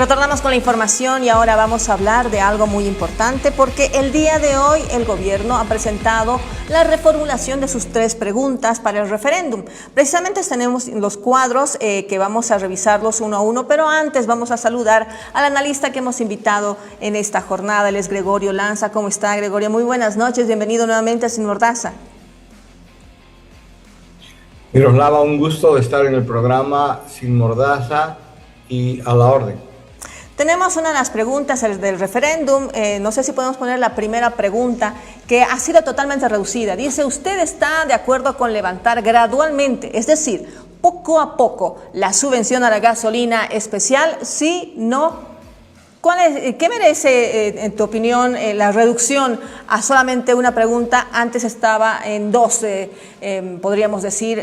Retornamos con la información y ahora vamos a hablar de algo muy importante porque el día de hoy el gobierno ha presentado la reformulación de sus 3 preguntas para el referéndum. Precisamente tenemos los cuadros que vamos a revisarlos uno a uno, pero antes vamos a saludar al analista que hemos invitado en esta jornada. Él es Gregorio Lanza. ¿Cómo está, Gregorio? Muy buenas noches. Bienvenido nuevamente a Sin Mordaza. Miroslava, un gusto de estar en el programa Sin Mordaza y a la orden. Tenemos una de las preguntas del referéndum, no sé si podemos poner la primera pregunta, que ha sido totalmente reducida. Dice, ¿usted está de acuerdo con levantar gradualmente, es decir, poco a poco, la subvención a la gasolina especial? Sí, no. ¿Qué merece, en tu opinión, la reducción a solamente una pregunta? Antes estaba en 2, podríamos decir,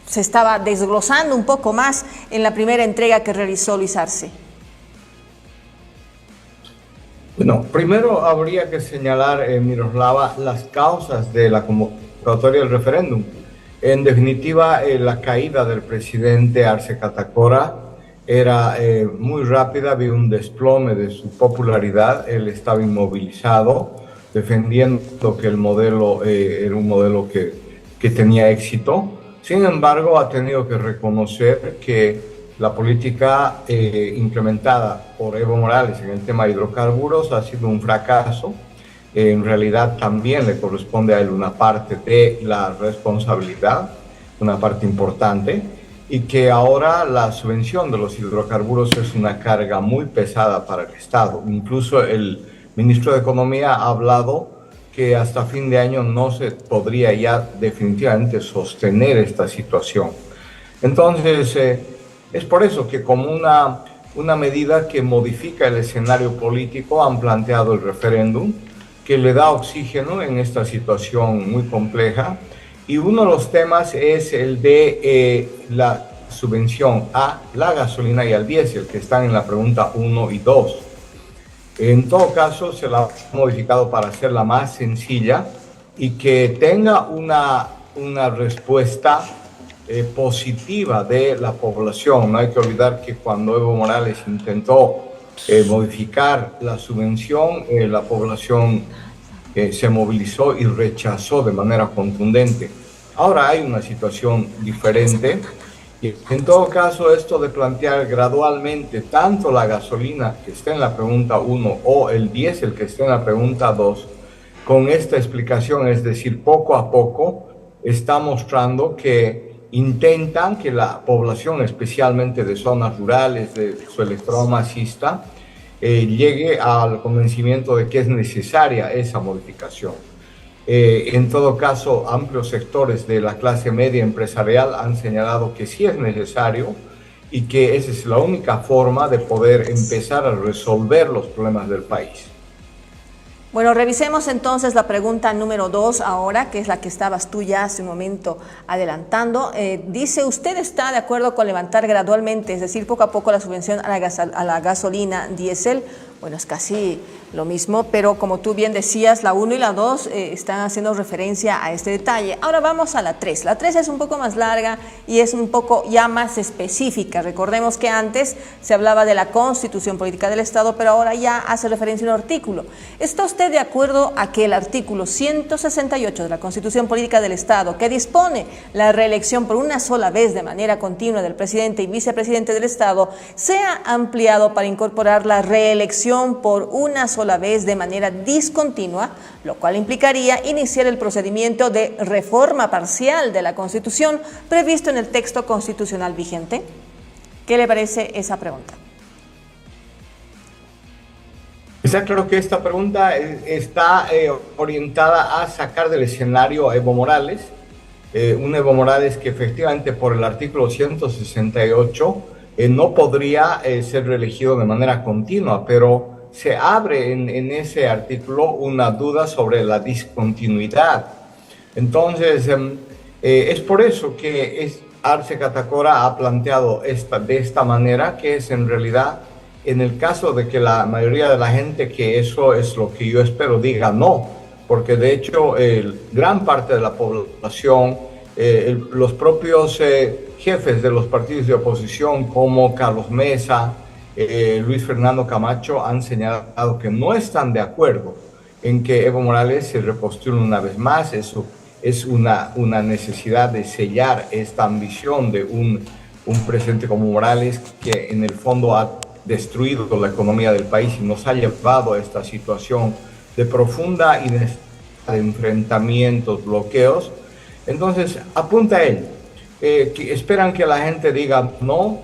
se estaba desglosando un poco más en la primera entrega que realizó Luis Arce. Bueno, primero habría que señalar, Miroslava, las causas de la convocatoria del referéndum. En definitiva, la caída del presidente Arce Catacora era muy rápida, había un desplome de su popularidad, él estaba inmovilizado, defendiendo que el modelo era un modelo que tenía éxito. Sin embargo, ha tenido que reconocer que la política implementada por Evo Morales en el tema de hidrocarburos ha sido un fracaso. En realidad también le corresponde a él una parte de la responsabilidad, una parte importante, y que ahora la subvención de los hidrocarburos es una carga muy pesada para el Estado. Incluso el ministro de Economía ha hablado que hasta fin de año no se podría ya definitivamente sostener esta situación. Entonces, es por eso que como una medida que modifica el escenario político han planteado el referéndum, que le da oxígeno en esta situación muy compleja. Y uno de los temas es el de la subvención a la gasolina y al diésel, que están en la pregunta 1 y 2. En todo caso, se la ha modificado para hacerla más sencilla y que tenga una respuesta positiva de la población. No hay que olvidar que cuando Evo Morales intentó modificar la subvención, la población se movilizó y rechazó de manera contundente. Ahora hay una situación diferente y en todo caso esto de plantear gradualmente tanto la gasolina que está en la pregunta 1 o el diésel que está en la pregunta 2, con esta explicación, es decir, poco a poco, está mostrando que intentan que la población, especialmente de zonas rurales, de su electorado masista, llegue al convencimiento de que es necesaria esa modificación. En todo caso, amplios sectores de la clase media empresarial han señalado que sí es necesario y que esa es la única forma de poder empezar a resolver los problemas del país. Bueno, revisemos entonces la pregunta número 2 ahora, que es la que estabas tú ya hace un momento adelantando. Dice, ¿usted está de acuerdo con levantar gradualmente, es decir, poco a poco la subvención a la gasolina diésel? Bueno, es casi lo mismo, pero como tú bien decías, la 1 y la 2 están haciendo referencia a este detalle. Ahora vamos a la 3. La 3 es un poco más larga y es un poco ya más específica. Recordemos que antes se hablaba de la Constitución Política del Estado, pero ahora ya hace referencia a un artículo. ¿Está usted de acuerdo a que el artículo 168 de la Constitución Política del Estado, que dispone la reelección por una sola vez de manera continua del presidente y vicepresidente del Estado, sea ampliado para incorporar la reelección por una sola vez de manera discontinua, lo cual implicaría iniciar el procedimiento de reforma parcial de la Constitución previsto en el texto constitucional vigente? ¿Qué le parece esa pregunta? Está claro que esta pregunta está orientada a sacar del escenario a Evo Morales, un Evo Morales que efectivamente por el artículo 168 no podría ser reelegido de manera continua, pero se abre en ese artículo una duda sobre la discontinuidad. Entonces, es por eso que Arce Catacora ha planteado de esta manera, que es en realidad, en el caso de que la mayoría de la gente, que eso es lo que yo espero, diga no, porque de hecho gran parte de la población, los propios jefes de los partidos de oposición como Carlos Mesa, Luis Fernando Camacho han señalado que no están de acuerdo en que Evo Morales se repostule una vez más. Eso es una necesidad de sellar esta ambición de un presidente como Morales, que en el fondo ha destruido la economía del país y nos ha llevado a esta situación de profunda inestabilidad, de enfrentamientos, bloqueos. Entonces, apunta a él. Que esperan que la gente diga no,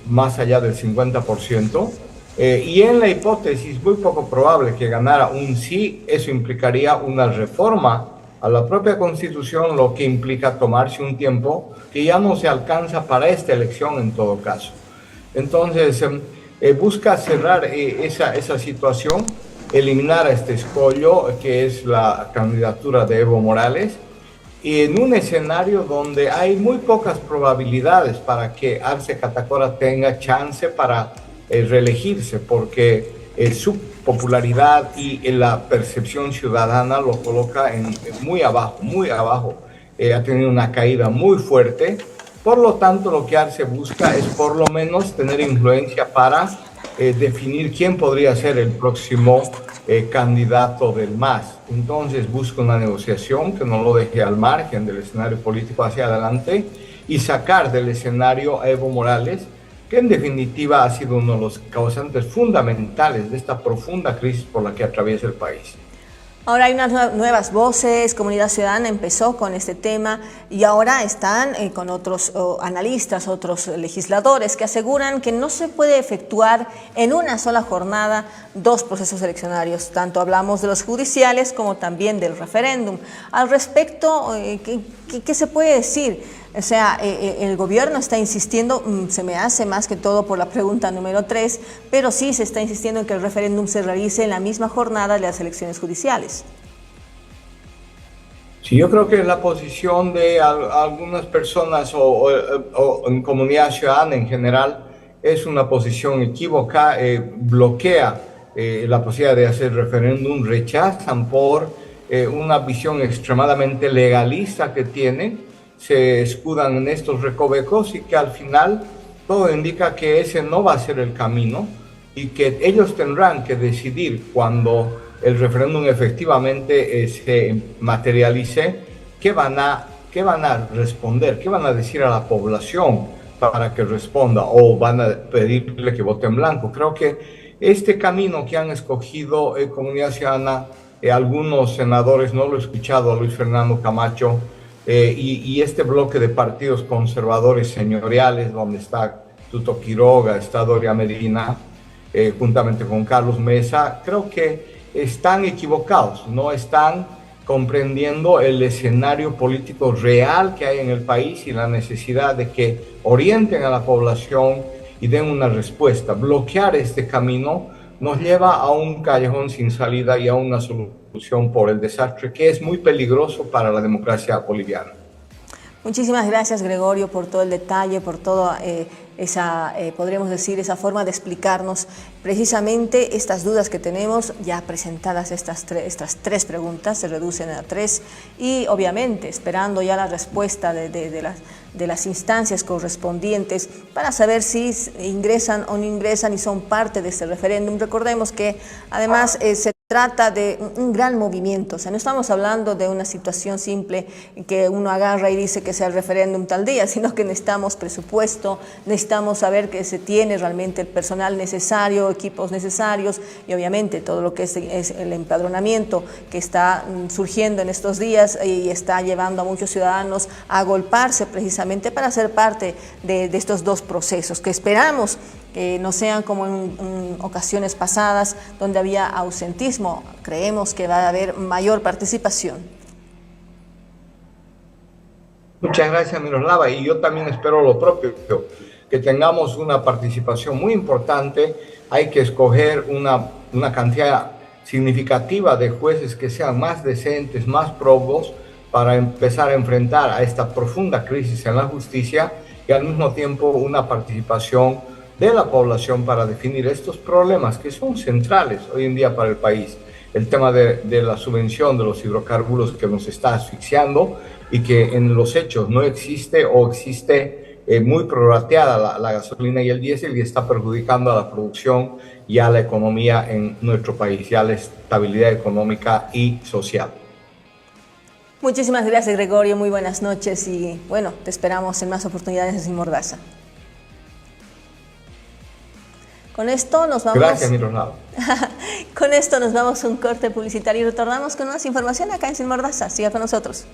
más allá del 50%. Y en la hipótesis muy poco probable que ganara un sí, eso implicaría una reforma a la propia Constitución, lo que implica tomarse un tiempo que ya no se alcanza para esta elección en todo caso. Entonces, busca cerrar esa situación, eliminar a este escollo que es la candidatura de Evo Morales, y en un escenario donde hay muy pocas probabilidades para que Arce Catacora tenga chance para reelegirse, porque su popularidad y la percepción ciudadana lo coloca muy abajo, muy abajo. Ha tenido una caída muy fuerte. Por lo tanto, lo que Arce busca es por lo menos tener influencia para definir quién podría ser el próximo candidato del MAS. Entonces busca una negociación que no lo deje al margen del escenario político hacia adelante y sacar del escenario a Evo Morales, que en definitiva ha sido uno de los causantes fundamentales de esta profunda crisis por la que atraviesa el país. Ahora hay unas nuevas voces, Comunidad Ciudadana empezó con este tema y ahora están con otros analistas, otros legisladores que aseguran que no se puede efectuar en una sola jornada dos procesos eleccionarios. Tanto hablamos de los judiciales como también del referéndum. Al respecto, ¿qué se puede decir? O sea, el gobierno está insistiendo, se me hace más que todo por la pregunta número 3, pero sí se está insistiendo en que el referéndum se realice en la misma jornada de las elecciones judiciales. Sí, yo creo que la posición de algunas personas o en Comunidad Ciudadana en general es una posición equívoca, bloquea la posibilidad de hacer referéndum, rechazan por una visión extremadamente legalista que tienen, se escudan en estos recovecos y que al final todo indica que ese no va a ser el camino y que ellos tendrán que decidir cuando el referéndum efectivamente se materialice, qué van a responder, qué van a decir a la población para que responda, o van a pedirle que vote en blanco. Creo que este camino que han escogido Comunidad Ciudadana, algunos senadores, no lo he escuchado a Luis Fernando Camacho, y este bloque de partidos conservadores señoriales, donde está Tuto Quiroga, está Doria Medina, juntamente con Carlos Mesa, creo que están equivocados, no están comprendiendo el escenario político real que hay en el país y la necesidad de que orienten a la población y den una respuesta. Bloquear este camino nos lleva a un callejón sin salida y a una solución por el desastre que es muy peligroso para la democracia boliviana. Muchísimas gracias, Gregorio, por todo el detalle, por toda podríamos decir, esa forma de explicarnos precisamente estas dudas que tenemos. Ya presentadas estas tres preguntas, se reducen a 3 y obviamente esperando ya la respuesta de las instancias correspondientes para saber si ingresan o no ingresan y son parte de este referéndum. Recordemos que además se trata de un gran movimiento, o sea, no estamos hablando de una situación simple que uno agarra y dice que sea el referéndum tal día, sino que necesitamos presupuesto, necesitamos saber que se tiene realmente el personal necesario, equipos necesarios y obviamente todo lo que es el empadronamiento que está surgiendo en estos días y está llevando a muchos ciudadanos a agolparse precisamente para ser parte de estos dos procesos que esperamos que no sean como en ocasiones pasadas donde había ausentismo. Creemos que va a haber mayor participación. Muchas gracias, Miroslava, y yo también espero lo propio, que tengamos una participación muy importante. Hay que escoger una cantidad significativa de jueces que sean más decentes, más probos, para empezar a enfrentar a esta profunda crisis en la justicia y al mismo tiempo una participación de la población para definir estos problemas que son centrales hoy en día para el país. El tema de la subvención de los hidrocarburos que nos está asfixiando y que en los hechos no existe o existe muy prorrateada la gasolina y el diésel y está perjudicando a la producción y a la economía en nuestro país y a la estabilidad económica y social. Muchísimas gracias, Gregorio. Muy buenas noches y bueno, te esperamos en más oportunidades en Sin Mordaza. Con esto nos vamos. Gracias, Miroslava. Con esto nos vamos a un corte publicitario y retornamos con más información acá en Sin Mordaza. Siga con nosotros.